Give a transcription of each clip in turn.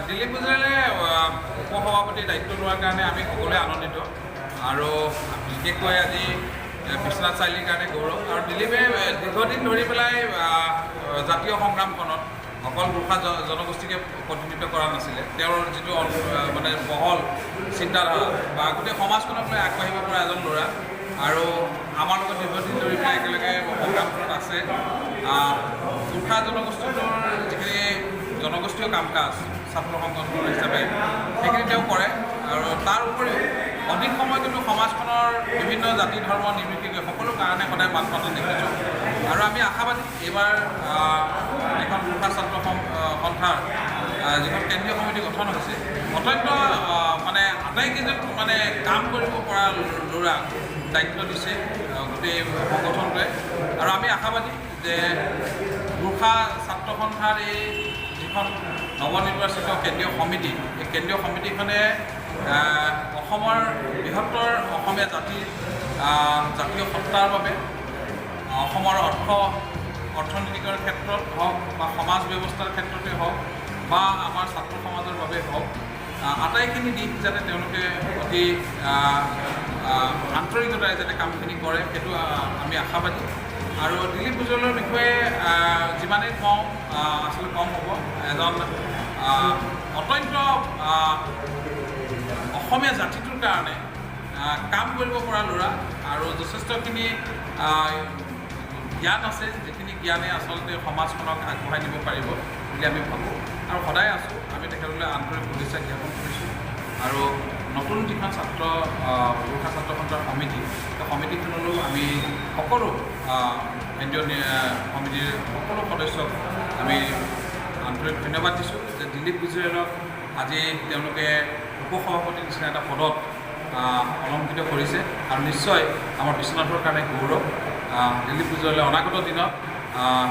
দিলীপ গুজৰালে উপসভাপতিৰ দায়িত্ব লোৱাৰ কাৰণে আমি সকলোৱে আনন্দিত আৰু বিশেষকৈ আজি বিশ্বনাথ চাৰিআলিৰ কাৰণে গৌৰৱ। আৰু দিলীপে দীৰ্ঘদিন ধৰি পেলাই জাতীয় সংগ্ৰামখনত অকল গোৰ্খা জনগোষ্ঠীকে প্ৰতিনিধিত্ব কৰা নাছিলে। তেওঁৰ যিটো মানে বহল চিন্তাধাৰা বা গোটেই সমাজখনক লৈ আগবাঢ়িব পৰা এজন ল'ৰা আৰু আমাৰ লগত দীৰ্ঘদিন ধৰি পেলাই একেলগে সংগ্ৰামখনত আছে। গোৰ্খা জনগোষ্ঠীটোৰ যিখিনি জনগোষ্ঠীয় কাম কাজ ছাত্ৰ সংগঠন হিচাপে সেইখিনি তেওঁ কৰে আৰু তাৰ উপৰিও অধিক সময় কিন্তু সমাজখনৰ বিভিন্ন জাতি ধৰ্ম নিৰ্বিশেষে সকলো কাৰণে সদায় মাত মাতি দেখিছোঁ আৰু আমি আশাবাদী এইবাৰ এখন গোৰ্খা ছাত্ৰ সন্থাৰ যিখন কেন্দ্ৰীয় সমিতি গঠন হৈছে অত্যন্ত মানে আটাইকেইজন মানে কাম কৰিব পৰা ল'ৰাক দায়িত্ব দিছে গোটেই সংগঠনটোৱে আৰু আমি আশাবাদী যে গোৰ্খা ছাত্ৰ সন্থাৰ এই যিখন নৱনিৰ্বাচিত কেন্দ্ৰীয় সমিতি এই কেন্দ্ৰীয় সমিতিখনে অসমৰ বৃহত্তৰ অসমীয়া জাতীয় সত্তাৰ বাবে অসমৰ অৰ্থনৈতিকৰ ক্ষেত্ৰত হওক বা সমাজ ব্যৱস্থাৰ ক্ষেত্ৰতে হওক বা আমাৰ ছাত্ৰ সমাজৰ বাবে হওক আটাইখিনি দিশ যাতে তেওঁলোকে অতি আন্তৰিকতাৰে যাতে কামখিনি কৰে সেইটো আমি আশাবাদী। আৰু দিলীপ গুজৰালৰ বিষয়ে যিমানেই কওঁ আচলতে কম হ'ব। এজন অত্যন্ত অসমীয়া জাতিটোৰ কাৰণে কাম কৰিব পৰা ল'ৰা আৰু যথেষ্টখিনি জ্ঞান আছে, যিখিনি জ্ঞানে আচলতে সমাজখনক আগবঢ়াই নিব পাৰিব বুলি আমি ভাবোঁ আৰু সদায় আছোঁ। আমি তেখেতলৈ আন্তৰিক শুভেচ্ছা জ্ঞাপন কৰিছোঁ আৰু নতুন যিখন গোৰ্খা ছাত্ৰ সন্থাৰ সমিতি সেই সমিতিখনলৈও আমি সকলো কেন্দ্ৰীয় সমিতিৰ সকলো সদস্যক আমি আন্তৰিক ধন্যবাদ দিছোঁ যে দিলীপ গুজৰালক আজি তেওঁলোকে উপসভাপতিৰ নিচিনা এটা পদত অলংকৃত কৰিছে আৰু নিশ্চয় আমাৰ বিশ্বনাথৰ কাৰণে গৌৰৱ। দিলীপ গুজৰালে অনাগত দিনত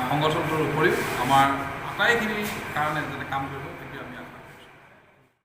সংগঠনটোৰ উপৰিও আমাৰ আটাইখিনিৰ কাৰণে যাতে কাম কৰিব।